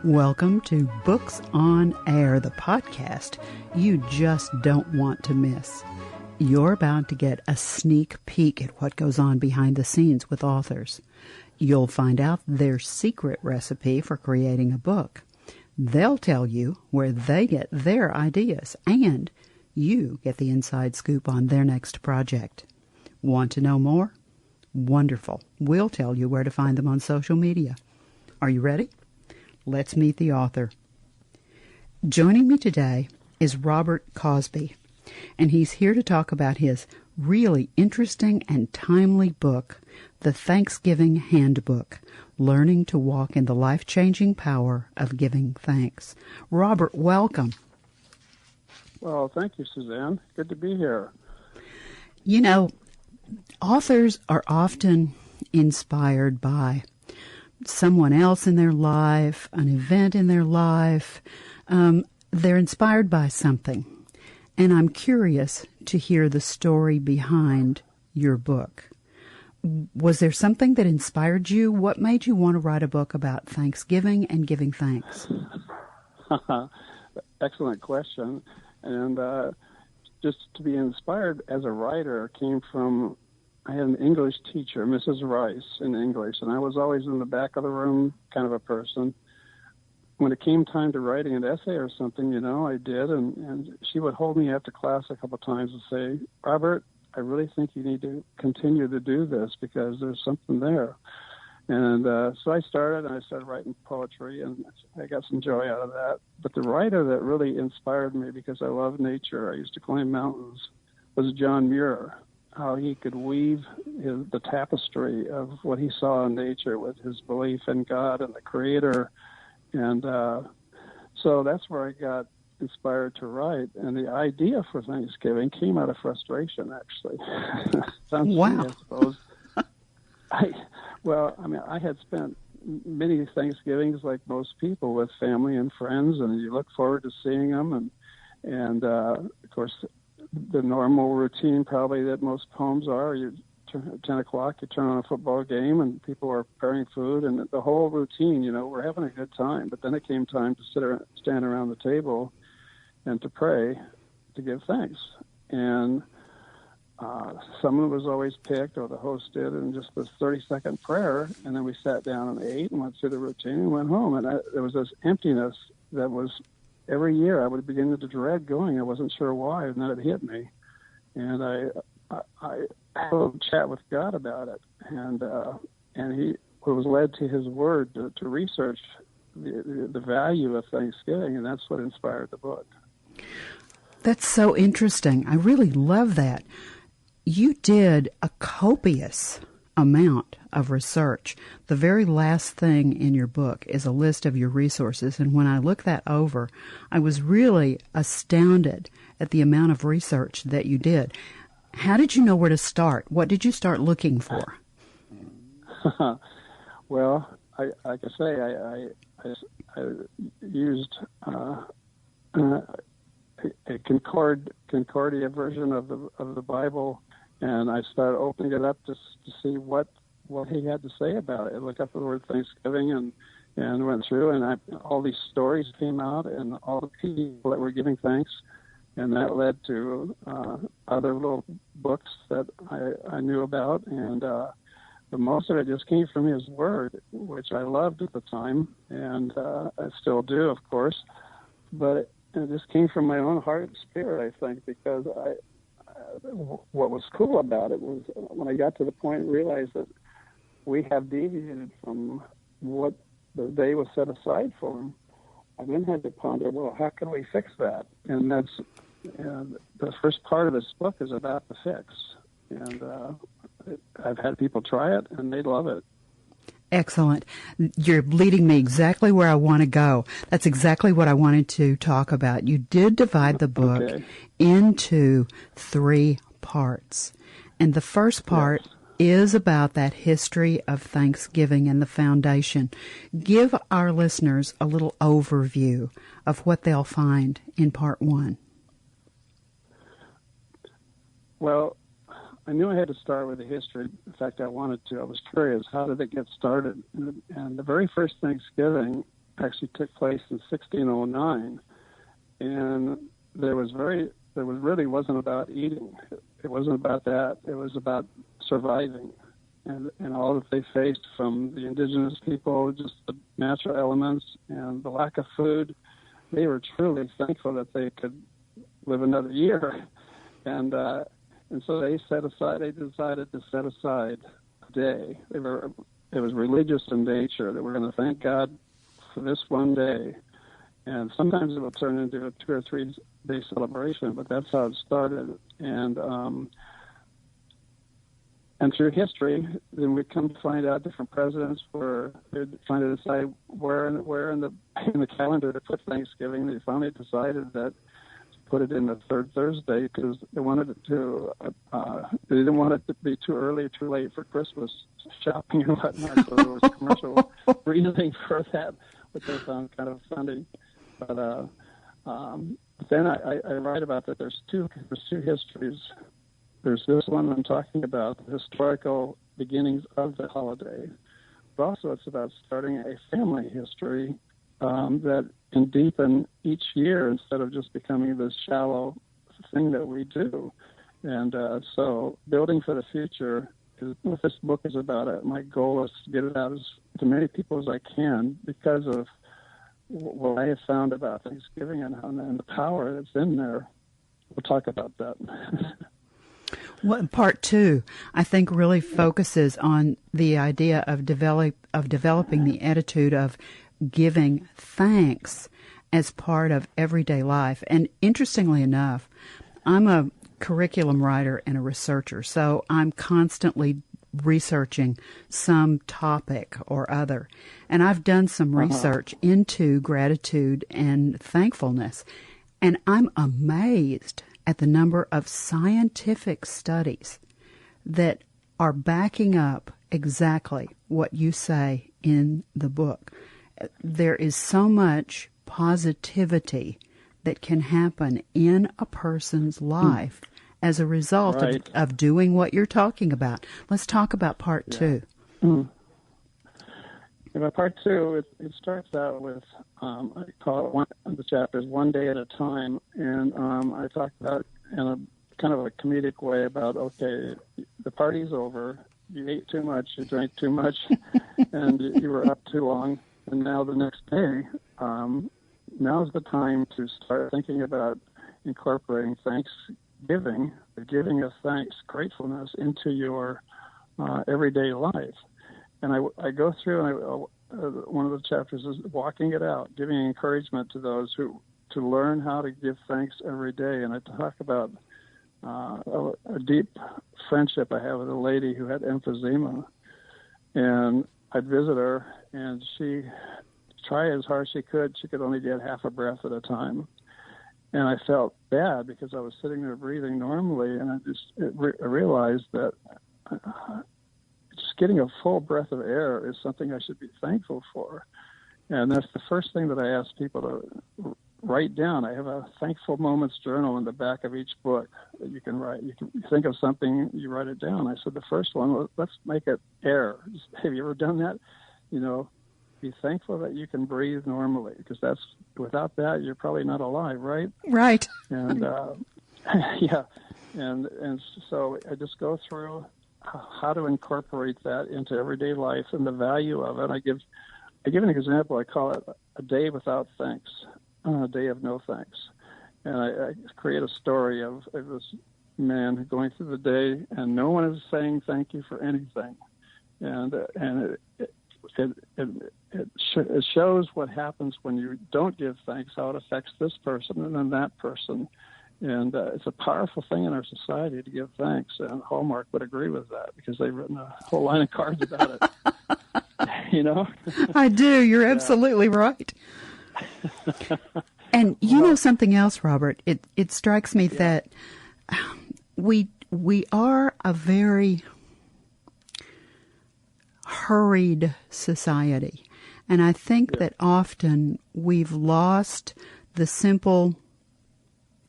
Welcome to Books on Air, the podcast you just don't want to miss. You're about to get a sneak peek at what goes on behind the scenes with authors. You'll find out their secret recipe for creating a book. They'll tell you where they get their ideas, and you get the inside scoop on their next project. Want to know more? Wonderful. We'll tell you where to find them on social media. Are you ready? Let's meet the author. Joining me today is Robert Cosby, and he's here to talk about his really interesting and timely book, The Thanksgiving Handbook, Learning to Walk in the Life-Changing Power of Giving Thanks. Robert, welcome. Well, thank you, Suzanne. Good to be here. You know, authors are often inspired by someone else in their life, an event in their life. They're inspired by something. And I'm curious to hear the story behind your book. Was there something that inspired you? What made you want to write a book about Thanksgiving and giving thanks? Excellent question. And just to be inspired as a writer came from, I had an English teacher, Mrs. Rice, in English, and I was always in the back of the room kind of a person. When it came time to writing an essay or something, I did, and she would hold me after class a couple of times and say, Robert, I really think you need to continue to do this because there's something there. And so I started writing poetry, and I got some joy out of that. But the writer that really inspired me, because I love nature, I used to climb mountains, was John Muir. How he could weave the tapestry of what he saw in nature with his belief in God and the Creator. And so that's where I got inspired to write. And the idea for Thanksgiving came out of frustration, actually. Wow. I suppose. I had spent many Thanksgivings, like most people, with family and friends, and you look forward to seeing them. And of course, the normal routine probably that most homes are, you turn 10 o'clock, you turn on a football game and people are preparing food and the whole routine, we're having a good time. But then it came time to stand around the table and to pray, to give thanks. And someone was always picked, or the host did, and just this 30-second prayer. And then we sat down and ate and went through the routine and went home. And there was this emptiness that was, every year I would begin to dread going. I wasn't sure why, and then it hit me. And I had a chat with God about it. And he was led to his word to research the value of Thanksgiving, and that's what inspired the book. That's so interesting. I really love that. You did a copious amount of research. The very last thing in your book is a list of your resources, and when I looked that over, I was really astounded at the amount of research that you did. How did you know where to start? What did you start looking for? Well, like I say, I used a Concordia version of the Bible, and I started opening it up to see what he had to say about it. I looked up the word Thanksgiving and went through, and all these stories came out, and all the people that were giving thanks, and that led to other little books that I knew about, and the most of it just came from his word, which I loved at the time, and I still do, of course, but it just came from my own heart and spirit, I think, because what was cool about it was when I got to the point and realized that we have deviated from what the day was set aside for. I then had to ponder, well, how can we fix that? And that's the first part of this book is about the fix. And I've had people try it, and they love it. Excellent. You're leading me exactly where I want to go. That's exactly what I wanted to talk about. You did divide the book into 3 parts. And the first part is about that history of Thanksgiving and the foundation. Give our listeners a little overview of what they'll find in part 1. Well, I knew I had to start with the history. In fact, I wanted to. I was curious, how did it get started? And the very first Thanksgiving actually took place in 1609, and really wasn't about eating. It wasn't about that. It was about surviving, and all that they faced from the indigenous people, just the natural elements and the lack of food. They were truly thankful that they could live another year, and so they decided to set aside a day. It was religious in nature, that we're going to thank God for this one day. And sometimes it will turn into a 2 or 3 day celebration, but that's how it started. And through history, then we come to find out different presidents were trying to decide where in the calendar to put Thanksgiving. They finally decided that to put it in the third Thursday because they wanted it to. They didn't want it to be too early, too late for Christmas shopping and whatnot. So there was commercial reasoning for that, which I found kind of funny. But then I write about that. There's two histories. There's this one I'm talking about, the historical beginnings of the holiday. But also it's about starting a family history that can deepen each year instead of just becoming this shallow thing that we do. And so building for the future is what this book is about. My goal is to get it out to many people as I can because of what I have found about Thanksgiving and the power that's in there. We'll talk about that. Well, part 2, I think, really focuses on the idea of developing the attitude of giving thanks as part of everyday life. And interestingly enough, I'm a curriculum writer and a researcher, so I'm constantly researching some topic or other. And I've done some research into gratitude and thankfulness, and I'm amazed at the number of scientific studies that are backing up exactly what you say in the book. There is so much positivity that can happen in a person's life as a result of doing what you're talking about. Let's talk about part 2. Part 2, it starts out with, I call it one of the chapters, One Day at a Time, and I talk about in a kind of a comedic way about, okay, the party's over, you ate too much, you drank too much, and you were up too long, and now the next day, now's the time to start thinking about incorporating Thanksgiving, the giving of thanks, gratefulness into your everyday life. And I go through, and one of the chapters is walking it out, giving encouragement to those who to learn how to give thanks every day. And I talk about a deep friendship I have with a lady who had emphysema. And I'd visit her, and she tried as hard as she could only get half a breath at a time. And I felt bad because I was sitting there breathing normally, and I realized that just getting a full breath of air is something I should be thankful for. And that's the first thing that I ask people to write down. I have a thankful moments journal in the back of each book that you can write. You can think of something, you write it down. I said the first one, let's make it air. Have you ever done that? Be thankful that you can breathe normally, because without that you're probably not alive, right? Right. And and so I just go through how to incorporate that into everyday life and the value of it. I give an example. I call it a day without thanks, a day of no thanks. And I create a story of this man going through the day, and no one is saying thank you for anything. And it shows what happens when you don't give thanks, how it affects this person and then that person. And it's a powerful thing in our society to give thanks. And Hallmark would agree with that because they've written a whole line of cards about it. I do. You're absolutely right. And you know something else, Robert? It strikes me that we are a very hurried society. And I think that often we've lost the simple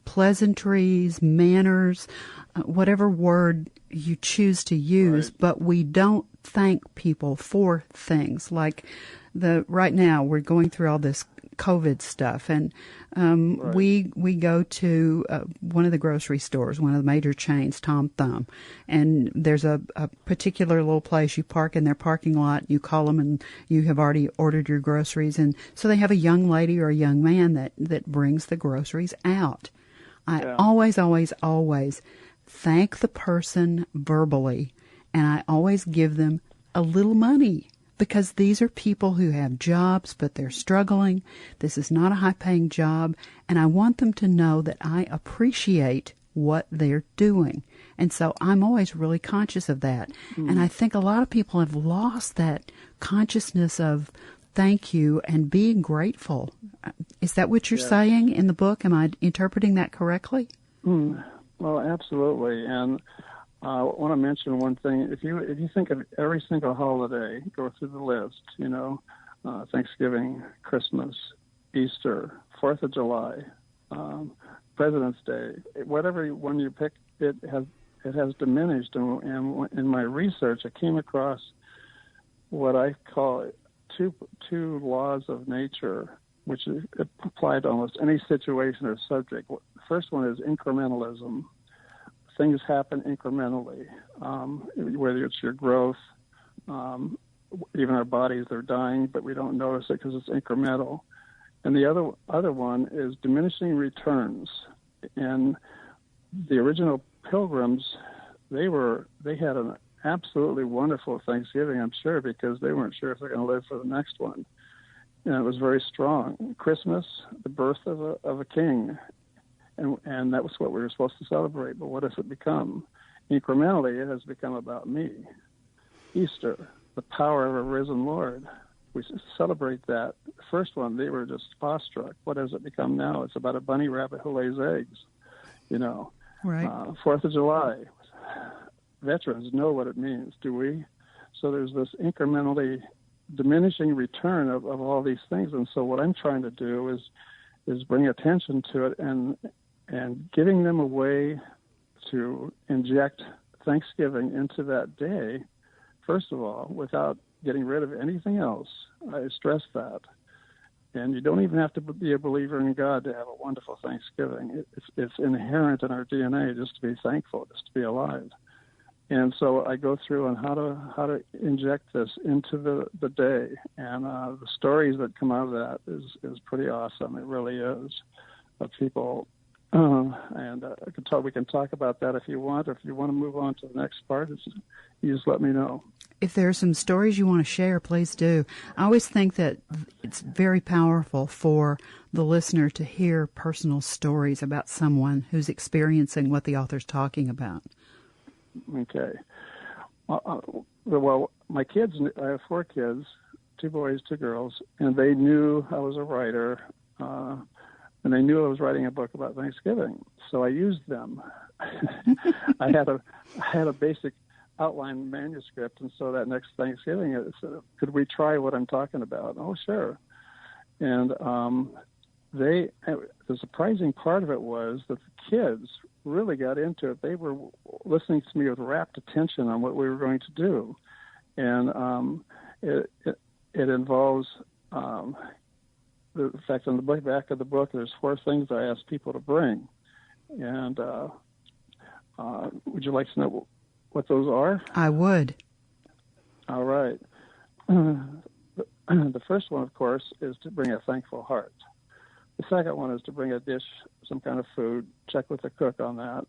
pleasantries, manners, whatever word you choose to use, but we don't thank people for things like right now we're going through all this COVID stuff, and Right. we go to one of the grocery stores, one of the major chains, Tom Thumb, and there's a particular little place you park in their parking lot. You call them, and you have already ordered your groceries, and so they have a young lady or a young man that brings the groceries out. I always thank the person verbally, and I always give them a little money. Because these are people who have jobs, but they're struggling. This is not a high-paying job, and I want them to know that I appreciate what they're doing. And so I'm always really conscious of that. And I think a lot of people have lost that consciousness of thank you and being grateful. Is that what you're saying in the book? Am I interpreting that correctly? Well, absolutely. And I want to mention one thing. If you think of every single holiday, go through the list, Thanksgiving, Christmas, Easter, 4th of July, President's Day, whatever one you pick, it has diminished. And in my research, I came across what I call two laws of nature, which apply to almost any situation or subject. The first one is incrementalism. Things happen incrementally, whether it's your growth, even our bodies, they're dying, but we don't notice it because it's incremental. And the other one is diminishing returns. And the original Pilgrims, they had an absolutely wonderful Thanksgiving, I'm sure, because they weren't sure if they're going to live for the next one. And it was very strong. Christmas, the birth of a king. And that was what we were supposed to celebrate. But what has it become? Incrementally, it has become about me. Easter, the power of a risen Lord. We celebrate that. The first one, they were just awestruck. What has it become now? It's about a bunny rabbit who lays eggs, Right. 4th of July. Veterans know what it means, do we? So there's this incrementally diminishing return of all these things. And so what I'm trying to do is bring attention to it and giving them a way to inject Thanksgiving into that day, first of all, without getting rid of anything else. I stress that. And you don't even have to be a believer in God to have a wonderful Thanksgiving. It's inherent in our DNA just to be thankful, just to be alive. And so I go through on how to inject this into the day, and the stories that come out of that is pretty awesome. It really is. Of people, and we can talk about that if you want. Or if you want to move on to the next part, you just let me know. If there are some stories you want to share, please do. I always think that it's very powerful for the listener to hear personal stories about someone who's experiencing what the author's talking about. Okay. Well, my kids, I have 4 kids, 2 boys, 2 girls, and they knew I was a writer, and they knew I was writing a book about Thanksgiving. So I used them. I had a basic outline manuscript, and so that next Thanksgiving, I said, could we try what I'm talking about? Oh, sure. And the surprising part of it was that the kids really got into it. They were listening to me with rapt attention on what we were going to do. And it involves, in fact, on the back of the book, there's 4 things I asked people to bring. And would you like to know what those are? I would. All right. The first one, of course, is to bring a thankful heart. The second one is to bring a dish, some kind of food, check with the cook on that.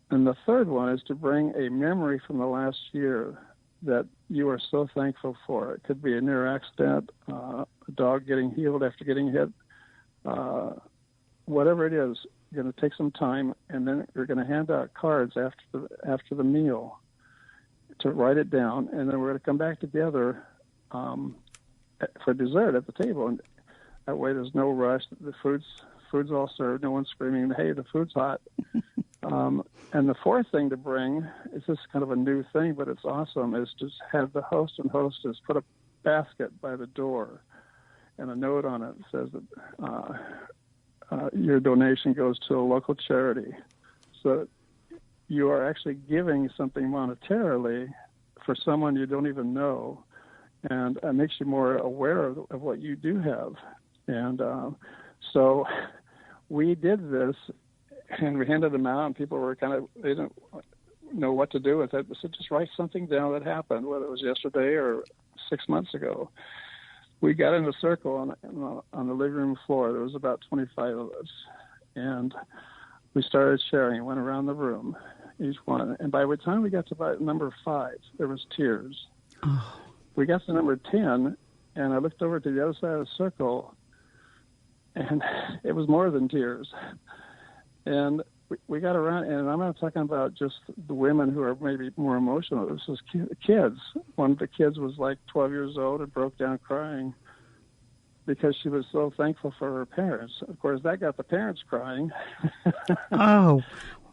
And the third one is to bring a memory from the last year that you are so thankful for. It could be a near accident, a dog getting healed after getting hit, whatever it is. You're going to take some time, and then you're going to hand out cards after the meal to write it down, and then we're going to come back together for dessert at the table. And that way there's no rush. The food's all served. No one's screaming, hey, the food's hot. And the fourth thing to bring is this kind of a new thing, but it's awesome, is to have the host and hostess put a basket by the door and a note on it that says that your donation goes to a local charity. So you are actually giving something monetarily for someone you don't even know, and it makes you more aware of what you do have. And so we did this, and we handed them out, and people were they didn't know what to do with it. So just write something down that happened, whether it was yesterday or 6 months ago. We got in a circle on the living room floor. There was about 25 of us, and we started sharing. Went around the room, each one. And by the time we got to about number 5, there was tears. Oh. We got to number 10, and I looked over to the other side of the circle, and it was more than tears. And we got around, and I'm not talking about just the women who are maybe more emotional. This was kids. One of the kids was like 12 years old and broke down crying because she was so thankful for her parents. Of course, that got the parents crying. Oh,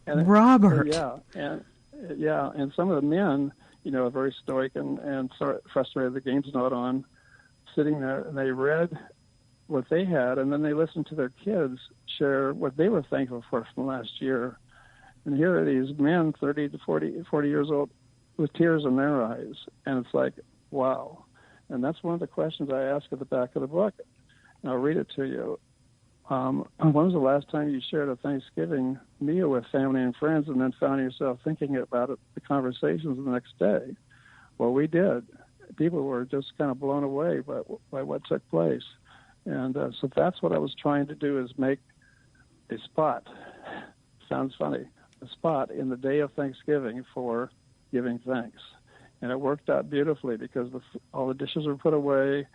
Robert. And some of the men, are very stoic and sort of frustrated the game's not on, sitting there, and they read what they had, and then they listened to their kids share what they were thankful for from last year. And here are these men, 30 to 40 years old, with tears in their eyes. And it's like, wow. And that's one of the questions I ask at the back of the book. And I'll read it to you. When was the last time you shared a Thanksgiving meal with family and friends and then found yourself thinking about the conversations the next day? Well, we did. People were just kind of blown away by what took place. And so that's what I was trying to do, is make a spot. Sounds funny. A spot in the day of Thanksgiving for giving thanks. And it worked out beautifully because all the dishes were put away.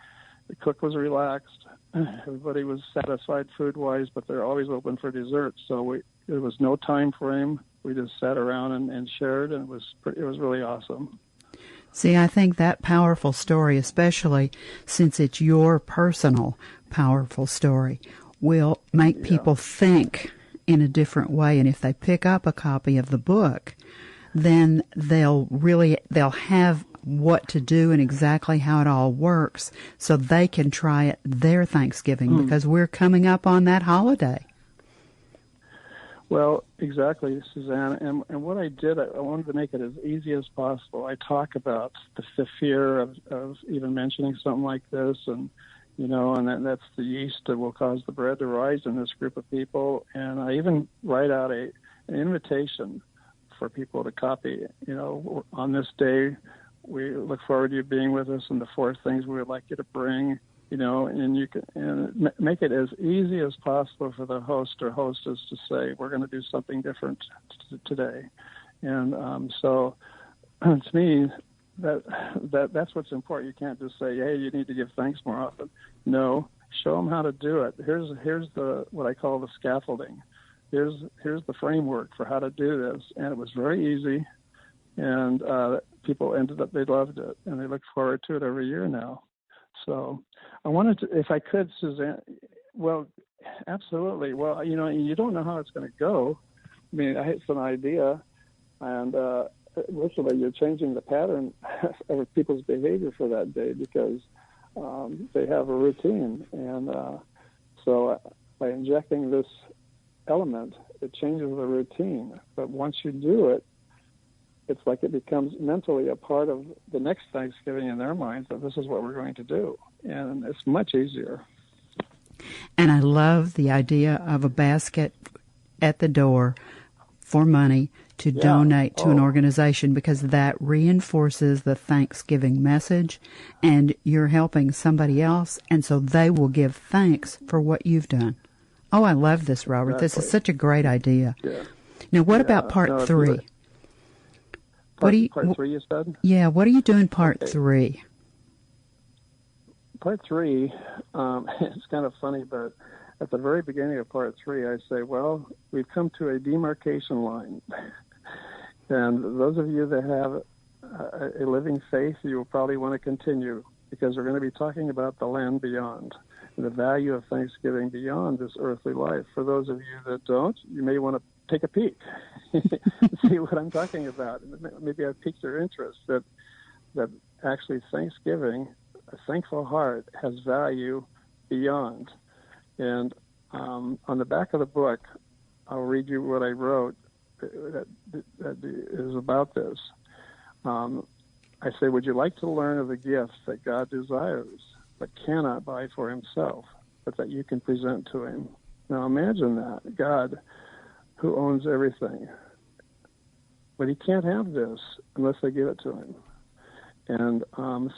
The cook was relaxed. Everybody was satisfied food-wise, but they're always open for dessert. So there was no time frame. We just sat around and shared, and it was really awesome. See, I think that powerful story, especially since it's your personal powerful story, will make people think in a different way. And if they pick up a copy of the book, then they'll have what to do and exactly how it all works so they can try it their Thanksgiving because we're coming up on that holiday. Well, exactly, Suzanne. And what I did, I wanted to make it as easy as possible. I talk about the fear of even mentioning something like this, and that's the yeast that will cause the bread to rise in this group of people. And I even write out an invitation for people to copy. On this day, we look forward to you being with us, and the 4 things we would like you to bring. And you can make it as easy as possible for the host or hostess to say, we're going to do something different today. And so to me, that's what's important. You can't just say, hey, you need to give thanks more often. No, show them how to do it. Here's the what I call the scaffolding. Here's the framework for how to do this. And it was very easy. And people they loved it, and they look forward to it every year now. So I wanted to, if I could, Suzanne, well, absolutely. Well, you don't know how it's going to go. I mean, it's an idea, and literally you're changing the pattern of people's behavior for that day because they have a routine. And so by injecting this element, it changes the routine. But once you do it, it's like it becomes mentally a part of the next Thanksgiving in their minds that this is what we're going to do. And it's much easier. And I love the idea of a basket at the door for money to donate to an organization because that reinforces the Thanksgiving message and you're helping somebody else, and so they will give thanks for what you've done. Oh, I love this, Robert. Exactly. This is such a great idea. Yeah. Now, what about part 3? Part 3, you said? Yeah, what are you doing part 3? Part 3, it's kind of funny, but at the very beginning of part 3, I say, well, we've come to a demarcation line. And those of you that have a living faith, you will probably want to continue because we're going to be talking about the land beyond, and the value of Thanksgiving beyond this earthly life. For those of you that don't, you may want to take a peek, see what I'm talking about. Maybe I've piqued your interest that actually Thanksgiving, a thankful heart, has value beyond. And on the back of the book, I'll read you what I wrote that is about this. I say, would you like to learn of the gifts that God desires but cannot buy for himself, but that you can present to him? Now imagine that, God who owns everything. But he can't have this unless they give it to him. And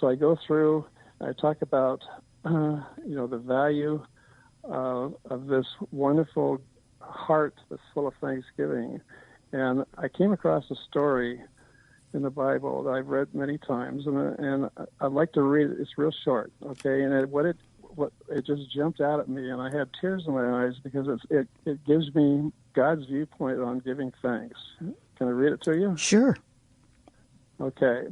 so I go through, I talk about, the value of this wonderful heart that's full of thanksgiving. And I came across a story in the Bible that I've read many times, and I'd like to read it. It's real short, okay? And it just jumped out at me, and I had tears in my eyes because it gives me God's viewpoint on giving thanks. Can I read it to you? Sure. Okay.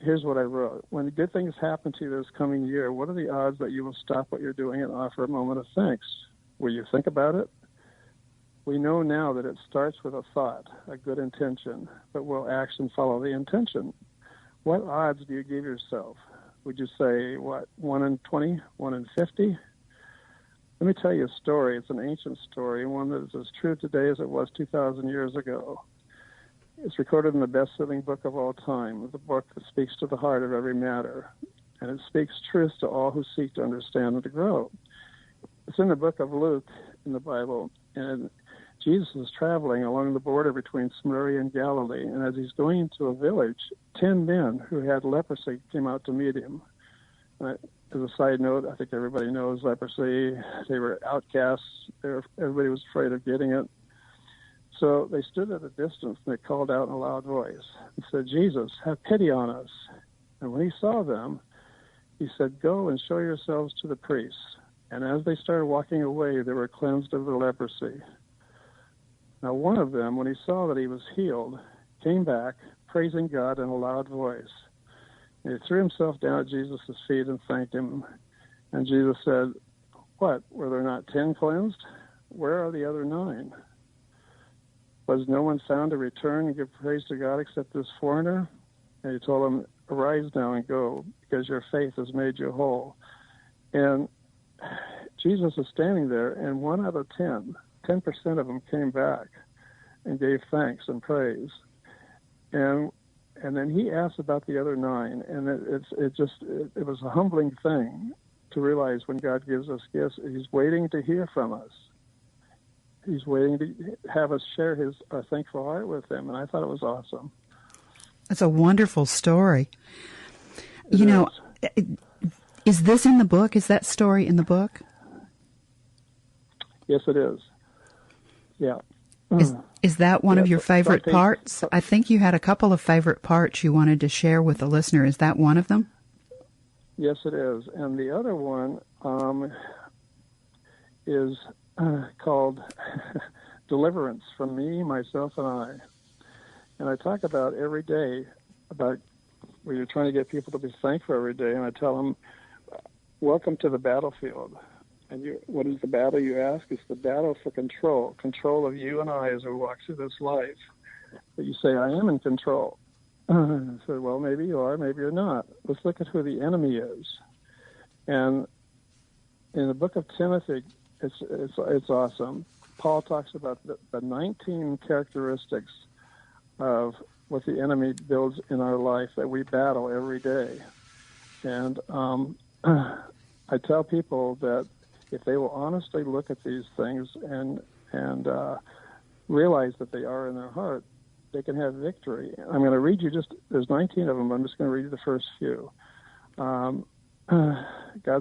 Here's what I wrote. When good things happen to you this coming year, what are the odds that you will stop what you're doing and offer a moment of thanks? Will you think about it? We know now that it starts with a thought, a good intention, but will action follow the intention? What odds do you give yourself? Would you say, 1 in 20, 1 in 50? Let me tell you a story. It's an ancient story, one that is as true today as it was 2,000 years ago. It's recorded in the best-selling book of all time, the book that speaks to the heart of every matter, and it speaks truth to all who seek to understand and to grow. It's in the book of Luke in the Bible, and Jesus is traveling along the border between Samaria and Galilee, and as he's going into a village, 10 men who had leprosy came out to meet him. As a side note, I think everybody knows leprosy. They were outcasts. Everybody was afraid of getting it. So they stood at a distance, and they called out in a loud voice and said, "Jesus, have pity on us." And when he saw them, he said, "Go and show yourselves to the priests." And as they started walking away, they were cleansed of their leprosy. Now one of them, when he saw that he was healed, came back, praising God in a loud voice. And he threw himself down at Jesus' feet and thanked him. And Jesus said, "What, were there not 10 cleansed? Where are the other 9? Was no one found to return and give praise to God except this foreigner?" And he told him, "Arise now and go, because your faith has made you whole." And Jesus is standing there, and 1 out of 10% of them came back and gave thanks and praise. And then he asked about the other 9, and it was a humbling thing to realize when God gives us gifts, he's waiting to hear from us. He's waiting to have us share our thankful heart with him, and I thought it was awesome. That's a wonderful story. Is this in the book? Is that story in the book? Yes, it is. Yeah. Is that one of your favorite parts? I think you had a couple of favorite parts you wanted to share with the listener. Is that one of them? Yes, it is. And the other one is called Deliverance from Me, Myself, and I. And I talk about every day, about where you're trying to get people to be thankful every day, and I tell them, welcome to the battlefield. And what is the battle, you ask? It's the battle for control of you and I as we walk through this life. But you say, I am in control. I said, well, maybe you are, maybe you're not. Let's look at who the enemy is. And in the book of Timothy, it's awesome. Paul talks about the 19 characteristics of what the enemy builds in our life that we battle every day. And I tell people that if they will honestly look at these things and realize that they are in their heart, they can have victory. I'm going to read you there's 19 of them. I'm just going to read you the first few. God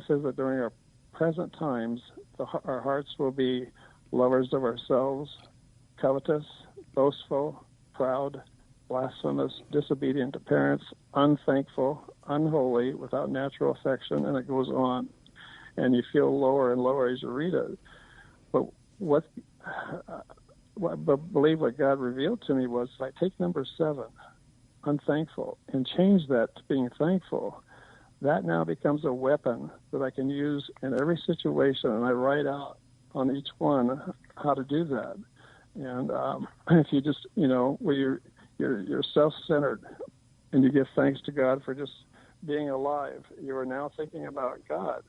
says that during our present times, our hearts will be lovers of ourselves, covetous, boastful, proud, blasphemous, disobedient to parents, unthankful, unholy, without natural affection, and it goes on. And you feel lower and lower as you read it. But believe what God revealed to me was, if I take number 7, unthankful, and change that to being thankful, that now becomes a weapon that I can use in every situation, and I write out on each one how to do that. And if you just, where you're self-centered and you give thanks to God for just being alive, you are now thinking about God.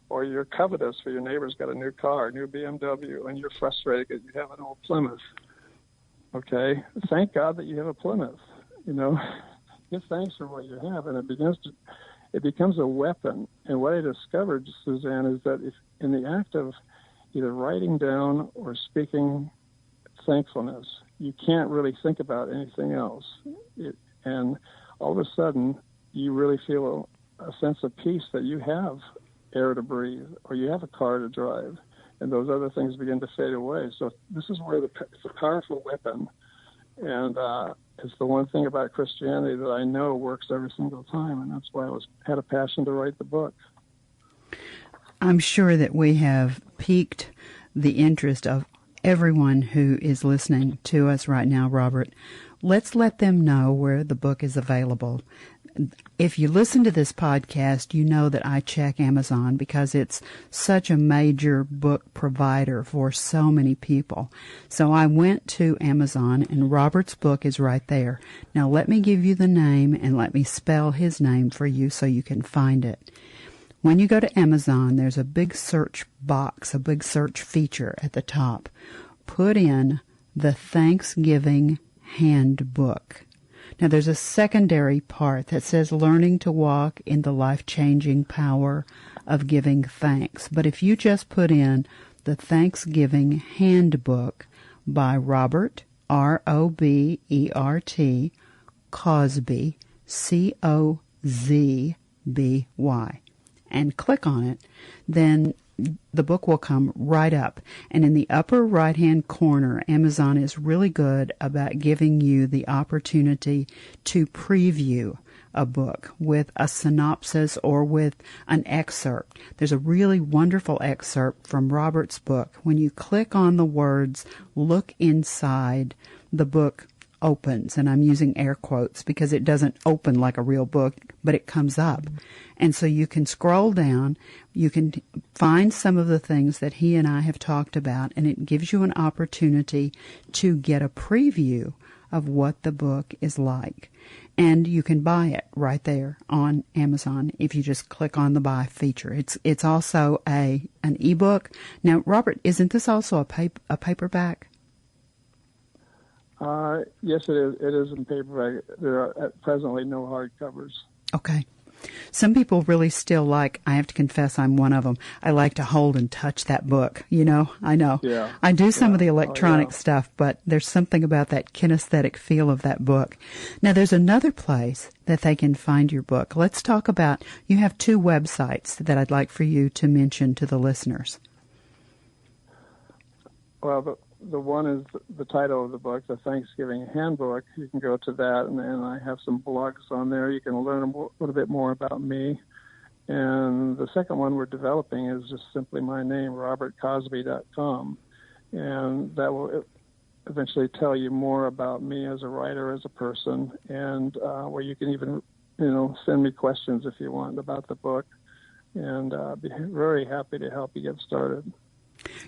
Or you're covetous for your neighbor's got a new car, a new BMW, and you're frustrated because you have an old Plymouth. Okay? Thank God that you have a Plymouth. give thanks for what you have, and it becomes a weapon. And what I discovered, Suzanne, is that if in the act of either writing down or speaking thankfulness, you can't really think about anything else. And all of a sudden, you really feel a sense of peace that you have air to breathe, or you have a car to drive, and those other things begin to fade away. So this is where it's a powerful weapon, and it's the one thing about Christianity that I know works every single time, and that's why I had a passion to write the book. I'm sure that we have piqued the interest of everyone who is listening to us right now, Robert. Let's let them know where the book is available. If you listen to this podcast, you know that I check Amazon because it's such a major book provider for so many people. So I went to Amazon, and Robert's book is right there. Now let me give you the name, and let me spell his name for you so you can find it. When you go to Amazon, there's a big search box, a big search feature at the top. Put in the Thanksgiving Handbook. Now, there's a secondary part that says learning to walk in the life-changing power of giving thanks. But if you just put in the Thanksgiving Handbook by Robert, R-O-B-E-R-T, Cosby, C-O-Z-B-Y, and click on it, then the book will come right up. And in the upper right-hand corner, Amazon is really good about giving you the opportunity to preview a book with a synopsis or with an excerpt. There's a really wonderful excerpt from Robert's book. When you click on the words, "look inside," the book opens, and I'm using air quotes because it doesn't open like a real book, but it comes up. And so you can scroll down, you can find some of the things that he and I have talked about, and it gives you an opportunity to get a preview of what the book is like. And you can buy it right there on Amazon if you just click on the buy feature. It's also an ebook. Now, Robert, isn't this also a paperback? Yes, it is. It is in paperback. There are presently no hardcovers. Okay. Some people really still like, I have to confess I'm one of them, I like to hold and touch that book. You know, I know. Yeah. I do some of the electronic stuff, but there's something about that kinesthetic feel of that book. Now, there's another place that they can find your book. Let's talk about, you have two websites that I'd like for you to mention to the listeners. Well, the one is the title of the book, the Thanksgiving Handbook. You can go to that, and I have some blogs on there. You can learn a little bit more about me. And the second one we're developing is just simply my name, robertcosby.com. And that will eventually tell you more about me as a writer, as a person, and where you can even, send me questions if you want about the book. And be very happy to help you get started.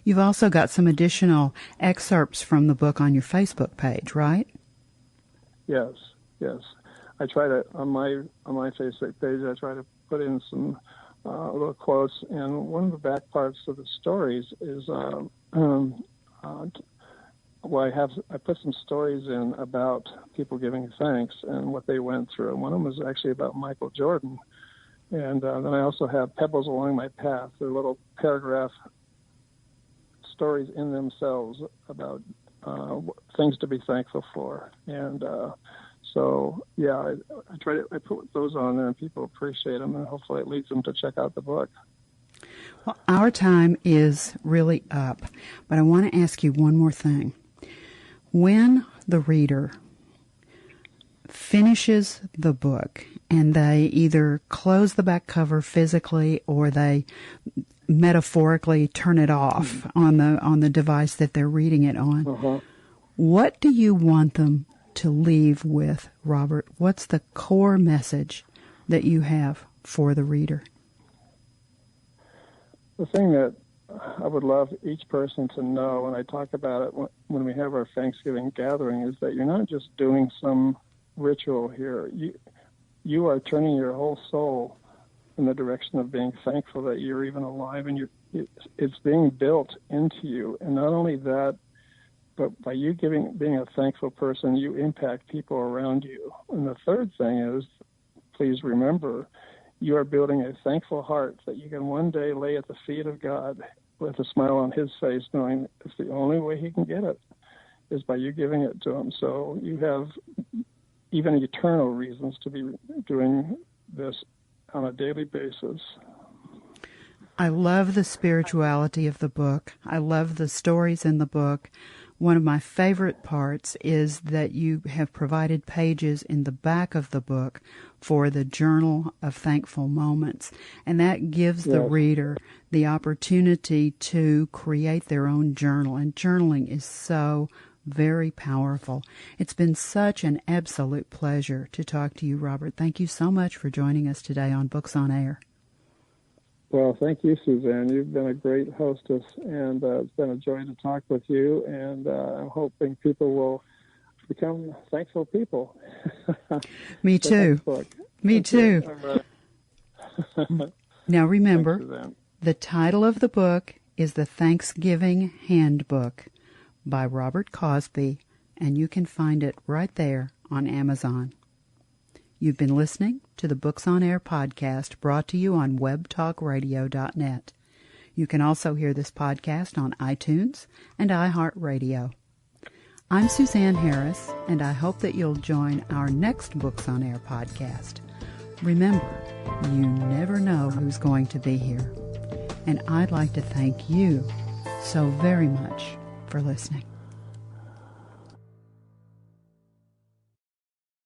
You've also got some additional excerpts from the book on your Facebook page, right? Yes. I try to on my Facebook page. I try to put in some little quotes, and one of the back parts of the stories is I put some stories in about people giving thanks and what they went through. And one of them was actually about Michael Jordan, and then I also have Pebbles Along My Path. They're little paragraph stories in themselves about things to be thankful for, and I put those on there, and people appreciate them, and hopefully it leads them to check out the book. Well, our time is really up, but I want to ask you one more thing. When the reader finishes the book and they either close the back cover physically or they metaphorically turn it off on the device that they're reading it on, what do you want them to leave with, Robert? What's the core message that you have for the reader? The thing that I would love each person to know, when I talk about it when we have our Thanksgiving gathering, is that you're not just doing some ritual here. You are turning your whole soul in the direction of being thankful that you're even alive, and it's being built into you. And not only that, But by you being a thankful person, you impact people around you. And the third thing is, please remember, you are building a thankful heart that you can one day lay at the feet of God with a smile on his face, knowing it's the only way he can get it is by you giving it to him. So you have even eternal reasons to be doing this on a daily basis. I love the spirituality of the book. I love the stories in the book. One of my favorite parts is that you have provided pages in the back of the book for the Journal of Thankful Moments. And that gives the reader the opportunity to create their own journal. And journaling is so very powerful. It's been such an absolute pleasure to talk to you, Robert. Thank you so much for joining us today on Books on Air. Well, thank you, Suzanne. You've been a great hostess, and it's been a joy to talk with you, and I'm hoping people will become thankful people. Me too. Me too. Now remember, thanks, the title of the book is The Thanksgiving Handbook by Robert Cosby, and you can find it right there on Amazon. You've been listening to the Books on Air podcast brought to you on webtalkradio.net. You can also hear this podcast on iTunes and iHeartRadio. I'm Suzanne Harris, and I hope that you'll join our next Books on Air podcast. Remember, you never know who's going to be here. And I'd like to thank you so very much for listening.